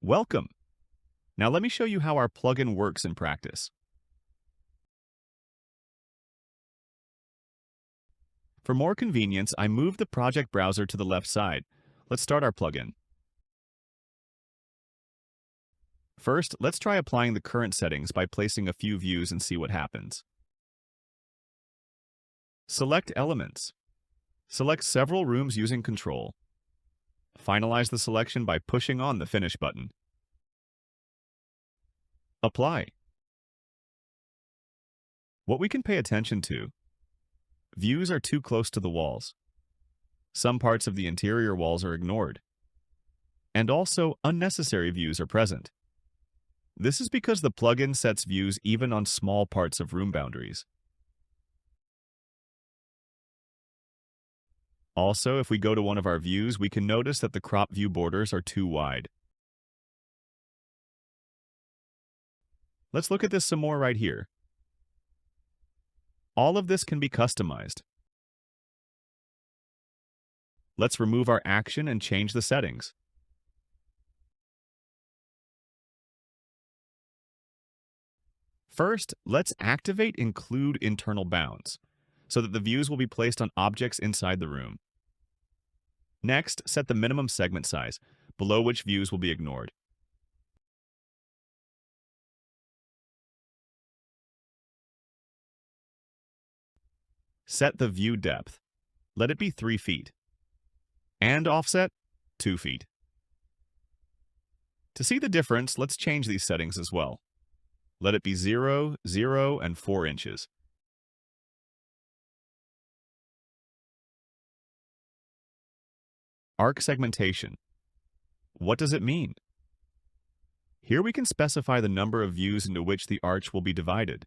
Welcome! Now let me show you how our plugin works in practice. For more convenience, I move the project browser to the left side. Let's start our plugin. First, let's try applying the current settings by placing a few views and see what happens. Select Elements. Select several rooms using Control. Finalize the selection by pushing on the Finish button. Apply. What we can pay attention to: views are too close to the walls. Some parts of the interior walls are ignored. And also, unnecessary views are present. This is because the plugin sets views even on small parts of room boundaries. Also, if we go to one of our views, we can notice that the crop view borders are too wide. Let's look at this some more right here. All of this can be customized. Let's remove our action and change the settings. First, let's activate Include Internal Bounds, so that the views will be placed on objects inside the room. Next, set the minimum segment size, below which views will be ignored. Set the view depth. Let it be 3 feet. And offset, 2 feet. To see the difference, let's change these settings as well. Let it be 0, 0, and 4 inches. Arc segmentation. What does it mean? Here we can specify the number of views into which the arch will be divided.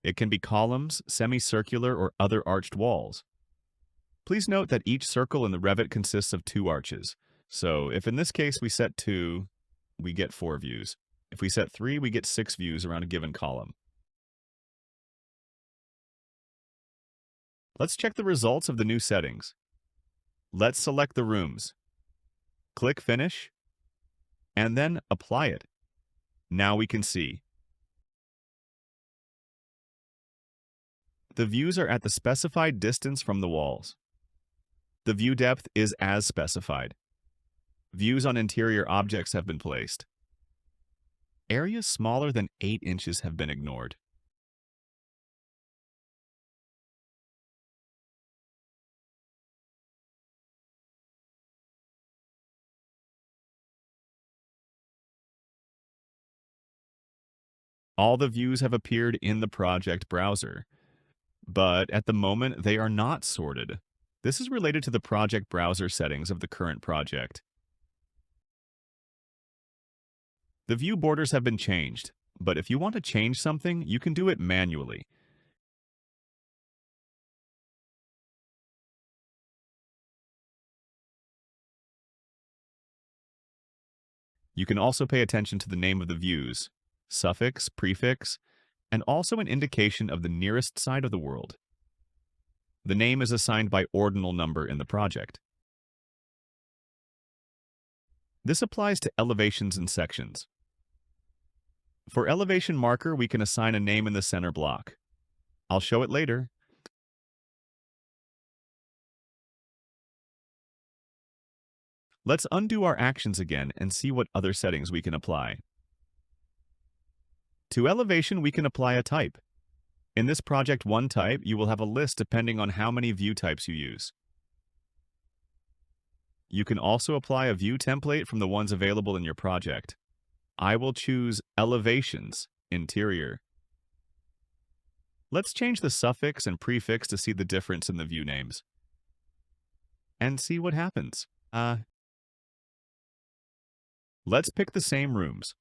It can be columns, semicircular, or other arched walls. Please note that each circle in the Revit consists of 2 arches. So if in this case we set 2, we get 4 views. If we set 3, we get 6 views around a given column. Let's check the results of the new settings. Let's select the rooms. Click Finish, and then apply it. Now we can see. The views are at the specified distance from the walls. The view depth is as specified. Views on interior objects have been placed. Areas smaller than 8 inches have been ignored. All the views have appeared in the project browser, but at the moment they are not sorted. This is related to the project browser settings of the current project. The view borders have been changed, but if you want to change something, you can do it manually. You can also pay attention to the name of the views, suffix, prefix, and also an indication of the nearest side of the world. The name is assigned by ordinal number in the project. This applies to elevations and sections. For elevation marker, we can assign a name in the center block. I'll show it later. Let's undo our actions again and see what other settings we can apply. To elevation, we can apply a type. In this project 1 type, you will have a list depending on how many view types you use. You can also apply a view template from the ones available in your project. I will choose Elevations, Interior. Let's change the suffix and prefix to see the difference in the view names. And see what happens. Let's pick the same rooms.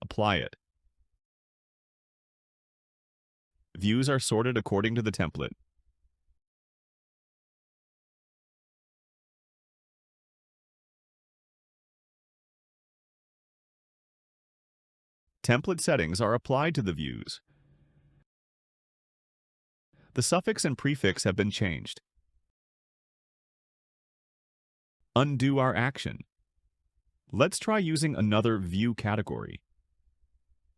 Apply it. Views are sorted according to the template. Template settings are applied to the views. The suffix and prefix have been changed. undo our action. Let's try using another view category.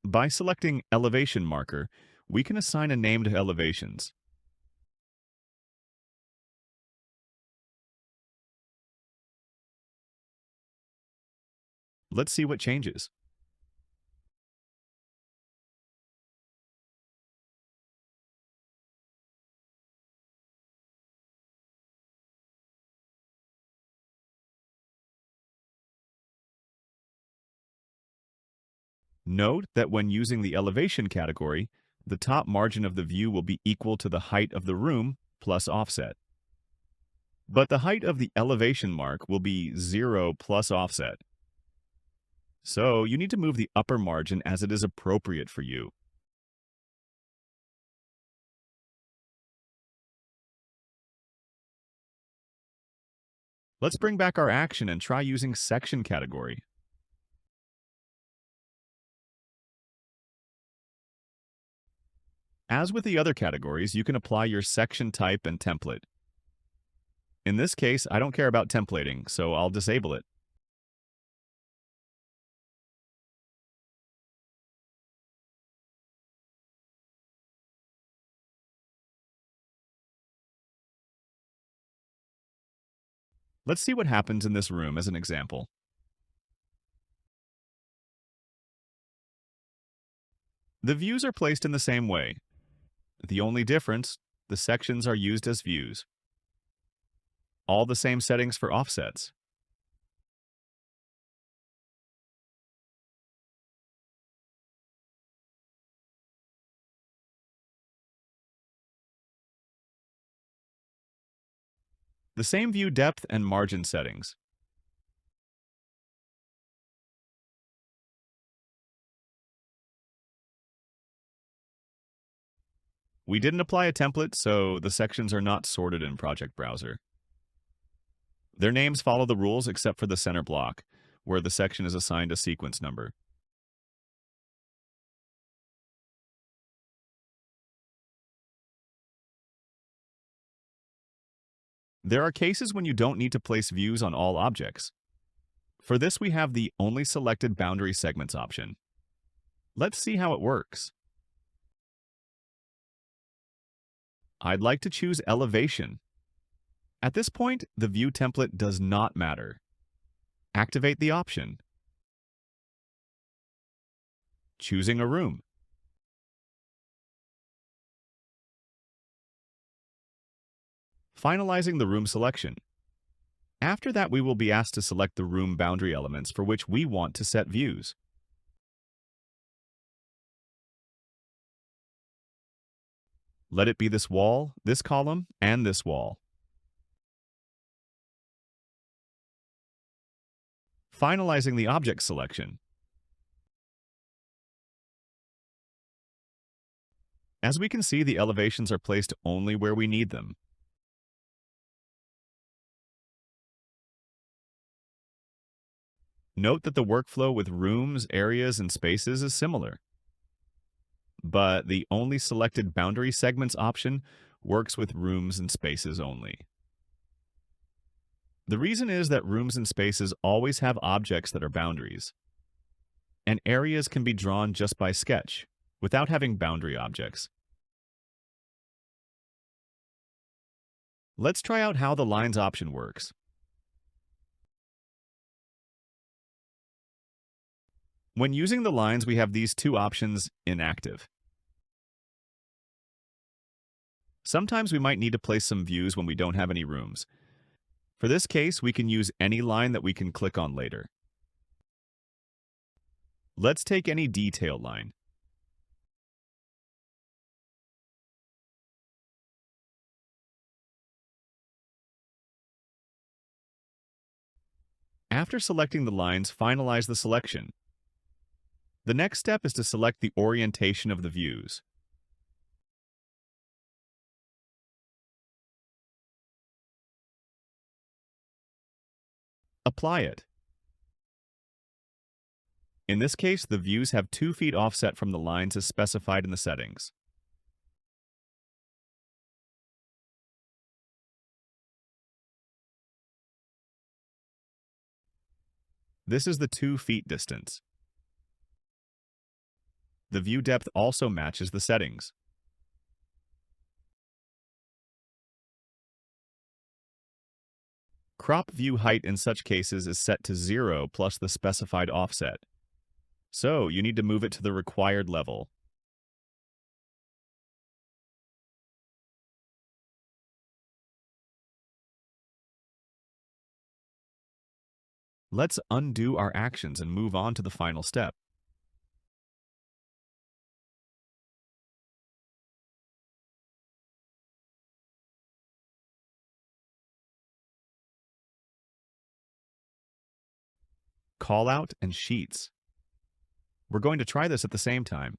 By selecting Elevation Marker, we can assign a name to elevations. Let's see what changes. Note that when using the elevation category, the top margin of the view will be equal to the height of the room plus offset. But the height of the elevation mark will be 0 plus offset. So you need to move the upper margin as it is appropriate for you. Let's bring back our action and try using section category. As with the other categories, you can apply your section type and template. In this case, I don't care about templating, so I'll disable it. Let's see what happens in this room as an example. The views are placed in the same way. The only difference, the sections are used as views. All the same settings for offsets. The same view depth and margin settings. We didn't apply a template, so the sections are not sorted in Project Browser. Their names follow the rules except for the center block, where the section is assigned a sequence number. There are cases when you don't need to place views on all objects. For this, we have the Only Selected Boundary Segments option. Let's see how it works. I'd like to choose Elevation. At this point, the view template does not matter. Activate the option. Choosing a room. Finalizing the room selection. After that, we will be asked to select the room boundary elements for which we want to set views. Let it be this wall, this column, and this wall. Finalizing the object selection. As we can see, the elevations are placed only where we need them. Note that the workflow with rooms, areas, and spaces is similar. But the Only Selected Boundary Segments option works with rooms and spaces only. The reason is that rooms and spaces always have objects that are boundaries, and areas can be drawn just by sketch, without having boundary objects. Let's try out how the lines option works. When using the lines, we have these two options inactive. Sometimes we might need to place some views when we don't have any rooms. For this case, we can use any line that we can click on later. Let's take any detail line. After selecting the lines, finalize the selection. The next step is to select the orientation of the views. Apply it. In this case, the views have 2 feet offset from the lines as specified in the settings. This is the 2 feet distance. The view depth also matches the settings. Crop view height in such cases is set to 0 plus the specified offset. So you need to move it to the required level. Let's undo our actions and move on to the final step. Callout and sheets. We're going to try this at the same time.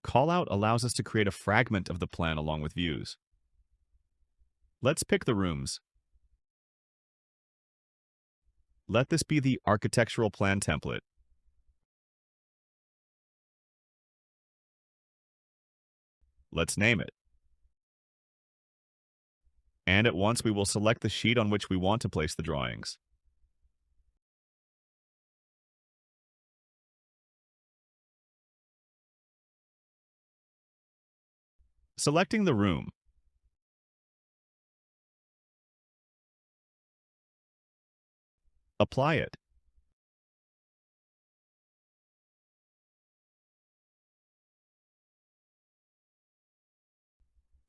Callout allows us to create a fragment of the plan along with views. Let's pick the rooms. Let this be the architectural plan template. Let's name it. And at once we will select the sheet on which we want to place the drawings. Selecting the room. Apply it.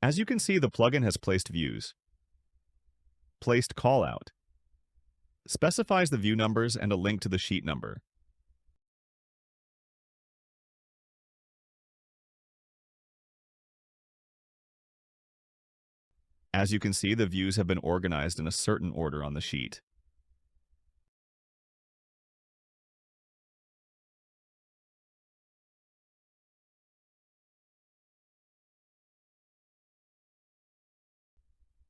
As you can see, the plugin has placed views. Placed callout. Specifies the view numbers and a link to the sheet number. As you can see, the views have been organized in a certain order on the sheet.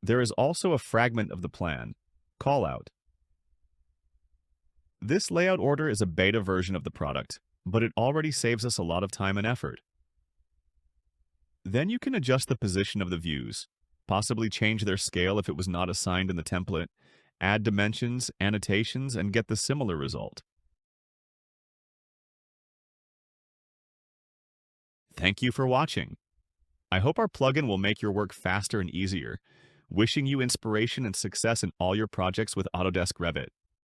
There is also a fragment of the plan, callout. This layout order is a beta version of the product, but it already saves us a lot of time and effort. Then you can adjust the position of the views, possibly change their scale if it was not assigned in the template, add dimensions, annotations, and get the similar result. Thank you for watching. I hope our plugin will make your work faster and easier. Wishing you inspiration and success in all your projects with Autodesk Revit.